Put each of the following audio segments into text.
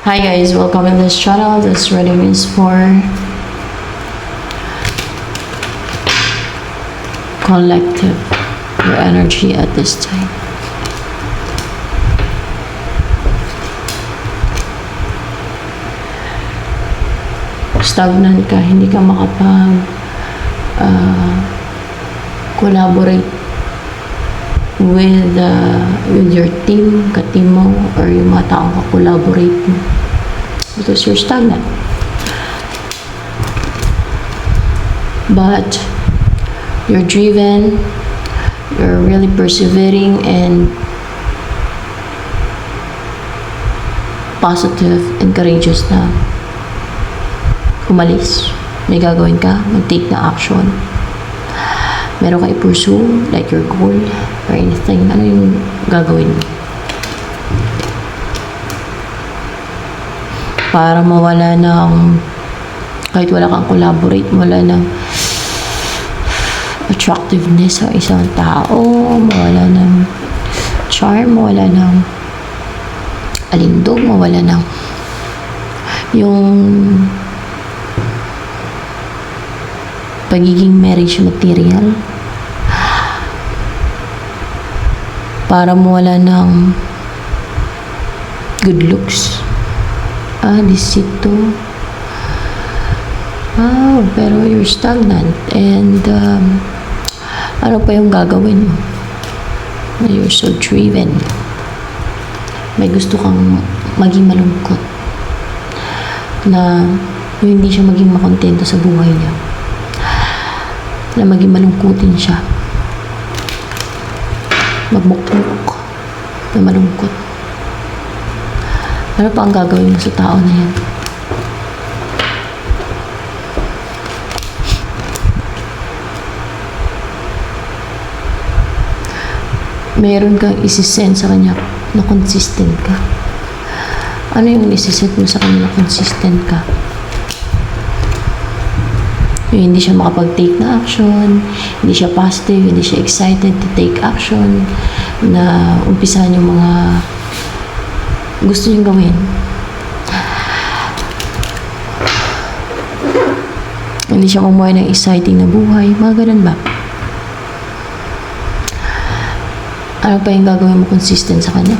Hi guys, welcome in this channel. This reading is for collective, your energy at this time. Stagnant ka, hindi ka collaborate with your team, ka-team mo, or yung mga taong ka-collaborate mo. Because you're stagnant. But you're driven, you're really persevering and positive and courageous na umalis. May gagawin ka, mag-take na action. Meron ka i-pursue, like your goal or anything. Ano yung gagawin mo? Para mawala ng, kahit wala kang collaborate, wala ng attractiveness sa isang tao, mawala ng charm, mawala ng alindog, mawala ng yung pagiging marriage material, para mawala ng good looks. This ito. Pero you're stagnant and ano pa yung gagawin mo? You're so driven. May gusto kang maging malungkot na hindi siya maging makontento sa buhay niya, na maging malungkutin siya, magmukmuk na malungkot. Ano pa ang gagawin mo sa tao na yan? Meron kang isisend sa kanya na consistent ka. Ano yung isisend mo sa kanya na consistent ka? Yung hindi siya makapag-take na action, hindi siya positive, hindi siya excited to take action, na umpisahan yung mga gusto niyong gawin. Hindi siya mamuhay ng exciting na buhay, mga ganun ba? Ano pa yung gagawin mo consistent sa kanya?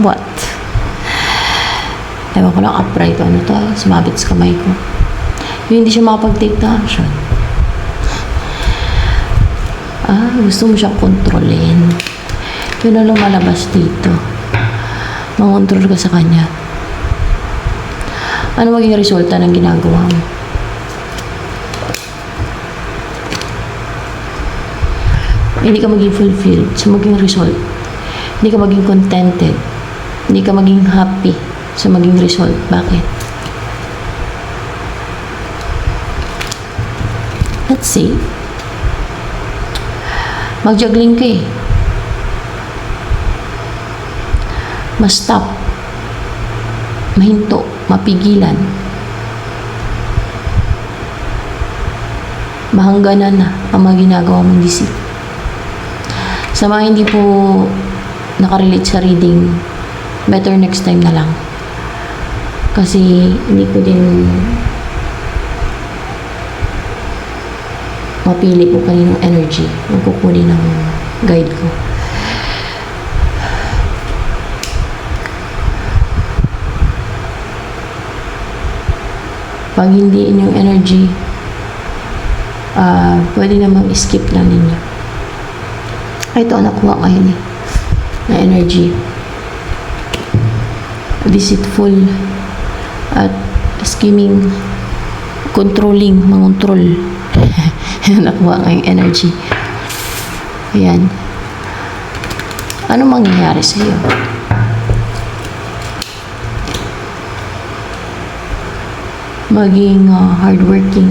What? Ewan ko lang, upright o ano to, sumabit sa kamay ko. Yung hindi siya makapag-take na action. Gusto mo siyang kontrolin. Yun ang lumalabas dito. Mangontrol ka sa kanya. Ano maging resulta ng ginagawa mo? Hindi ka maging fulfilled. So maging result. Hindi ka maging contented. Hindi ka maging happy sa maging result. Bakit? Let's see. Mag-juggling ka eh. Ma-stop. Mahinto. Mapigilan. Mahangganan na ang mga ginagawa mong disip. Sa mga hindi po nakarelate sa reading, better next time na lang. Kasi hindi ko din mapili kung kaninong energy ang kukunin ng guide ko. Pag hindi inyong energy, pwede namang skip lang ninyo. Ito, nakuha ngayon na energy. Deceitful at scheming, controlling, mangontrol. Nakuha ngayong energy. Ayan. Ano mangyayari sa iyo? Maging hardworking,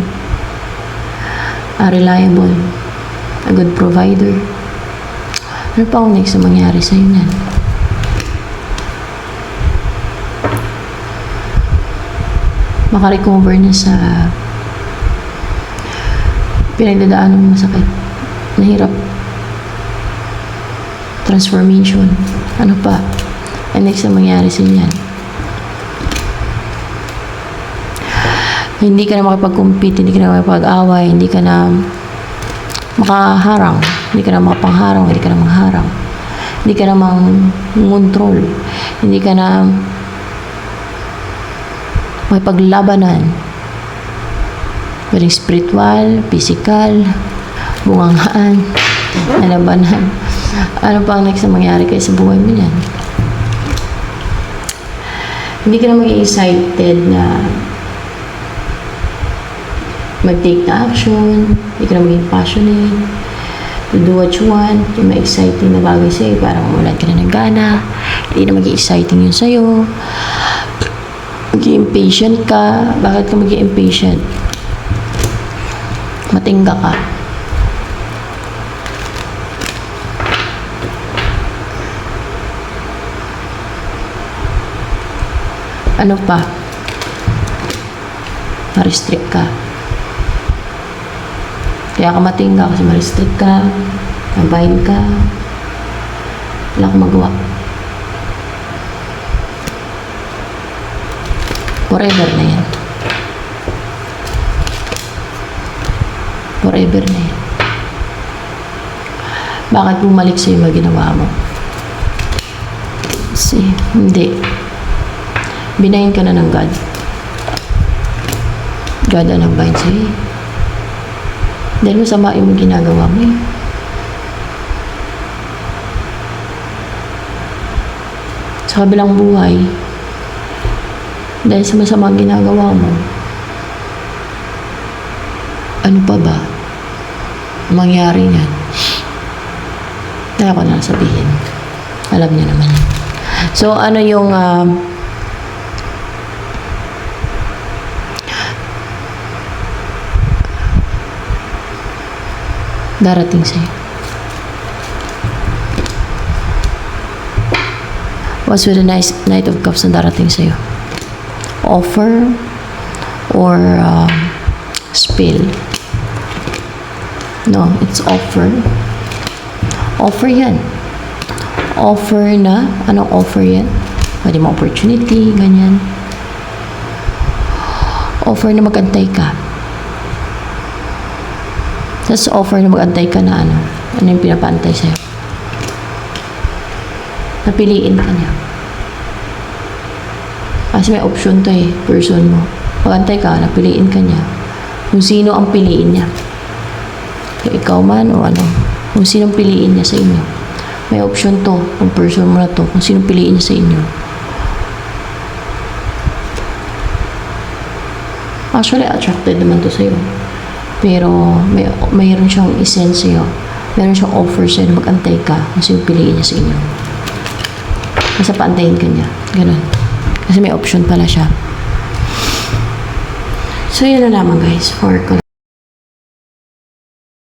reliable, a good provider. Ano pa ang next na mangyari sa'yo niyan? Makarecover na sa pinagdadaan ng masakit, nahirap, transformation, ano pa, And next na mangyari sa inyo yan. Hindi ka na makipag-compete, hindi ka na makipag-away, hindi ka na makaharang, hindi ka na makapangharang, hindi ka na mangharang, hindi ka na mang-control, hindi ka na makipaglabanan. Pwedeng spiritual, physical, bunganghaan, nalabanan. Ano pa ang next na mangyari kayo sa buhay mo yan? Hindi ka na maging excited na mag-take na action, hindi ka na maging passionate, to do what you want, yung mga exciting na bagay sa'yo, parang wala ka na ng gana, hindi na maging exciting yun sa'yo, maging impatient ka. Bakit ka maging impatient? Matingga ka. Ano pa? Ma-restrict ka. Kaya ka matingga kasi ma-restrict ka, mabind ka, wala kang magawa. Forever na yan. Forever na yan. Bakit bumalik sa'yo yung ginawa mo? Kasi, hindi. Binayin ka na ng God. God ang nagbind sa'yo. Dahil masama yung ginagawa mo eh. Sa kabilang buhay, dahil sa masama ginagawa mo, ano pa ba mangyari niyan? Kaya ko na sabihin. Alam niya naman yan. So, ano yung darating sa'yo? What's with the Knight of Cups na darating sa'yo? Offer or spill? No, it's offer. Offer yan. Offer na, anong offer yan? Pwede mo opportunity, ganyan. Offer na magantay ka. Tapos offer na mag-antay ka na ano yung pinapaantay sa'yo. Napiliin ka niya. Kasi may option to eh, person mo. Mag-antay ka, napiliin ka niya. Kung sino ang piliin niya. Kung ikaw man o ano. Kung sino ang piliin niya sa inyo. May option to, kung person mo na to, kung sino piliin niya sa inyo. Actually, attracted naman to sa'yo. Pero mayroon siyang essence sa'yo. Mayroon siyang offer sa'yo na mag-antay ka kasi yung piliin niya sa inyo. Basta paantayin ka niya. Ganun. Kasi may option pala siya. So, yun na naman guys for